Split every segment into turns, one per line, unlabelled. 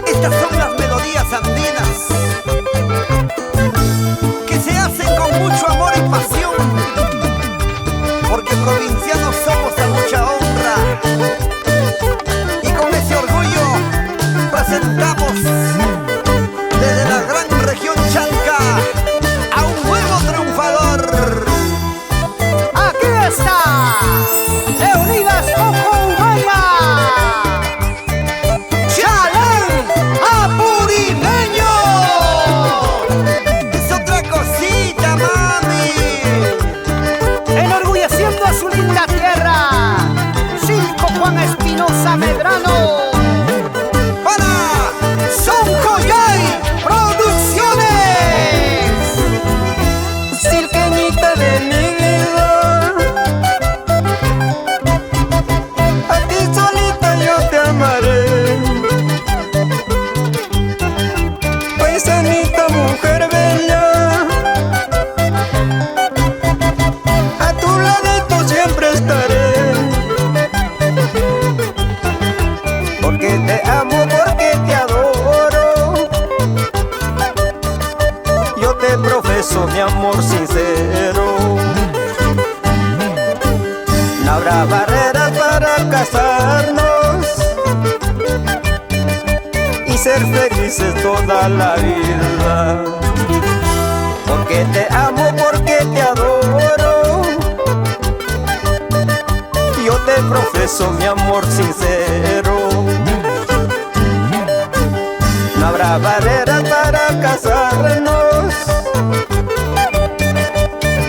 Estas son las melodías andinas que se hacen con mucho amor y pasión, porque provincianos somos a mucha honra, y con ese orgullo presentamos desde la gran región Chalca a un nuevo triunfador.
¡Aquí está! ¡Leonidas Humaya! ¡Chalén Apurimeño!
Es otra cosita, mami.
Enorgulleciendo a su linda tierra, Circo Juan Espinosa Medrano.
¡Para!
Son Coyay Producciones.
Cirqueñita de mi vida, a ti solita yo te amaré. Paisanita, mujer bella, a tu ladito siempre estaré. Porque te amo, porque te adoro, yo te profeso mi amor sincero. No habrá barreras para casarnos y ser felices toda la vida. Porque te amo, porque te adoro, yo te profeso mi amor sincero. No habrá barreras para casarnos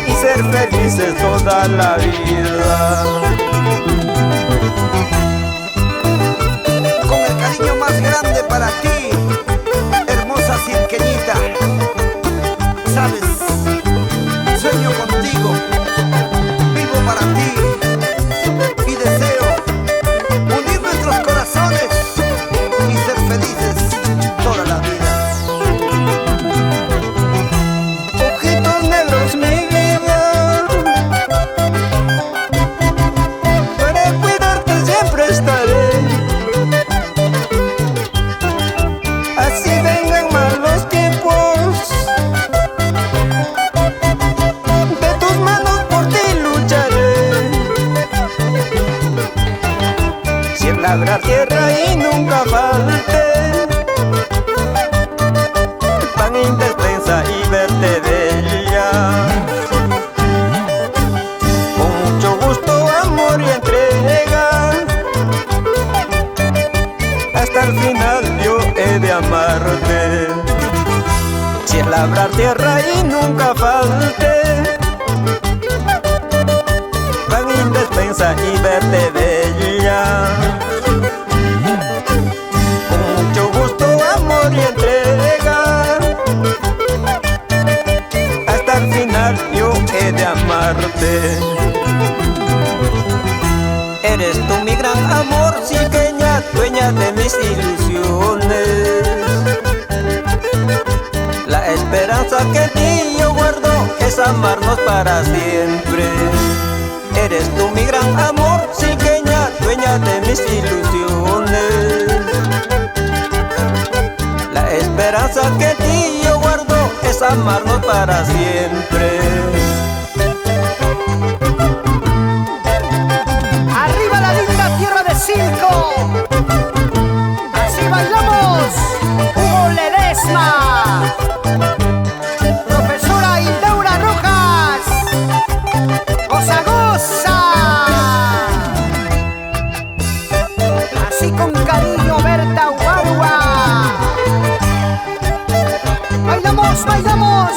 y ser felices toda la vida.
Con el cariño más grande para ti, hermosa cirqueñita. Sabes, sueño contigo, vivo para ti y deseo unir nuestros corazones y ser felices toda la vida.
Ojitos negros, mi vida, para cuidarte siempre estaré. Así vengan malos tiempos, de tus manos por ti lucharé. Sin labrar tierra y nunca falte pan en despensa y verte bella. Con mucho gusto, amor y entrega, hasta el final yo he de amarte. Sin labrar tierra y nunca falte pan en despensa y verte bella. Con mucho gusto, amor y entrega, hasta el final yo he de amarte. Eres tú mi gran amor, cirqueña, dueña de mis ilusiones. La esperanza que en ti yo guardo es amarnos para siempre. Eres tú mi gran amor, cirqueña, dueña de mis ilusiones. La esperanza que en ti yo guardo es amarnos para siempre.
¡Arriba la linda tierra de Circo! ¡Así bailamos! ¡Hugo Ledesma! ¡Profesora Hildeura Rojas! ¡Goza, goza! Así con cariño, Berta Ubarua. ¡Bailamos, bailamos!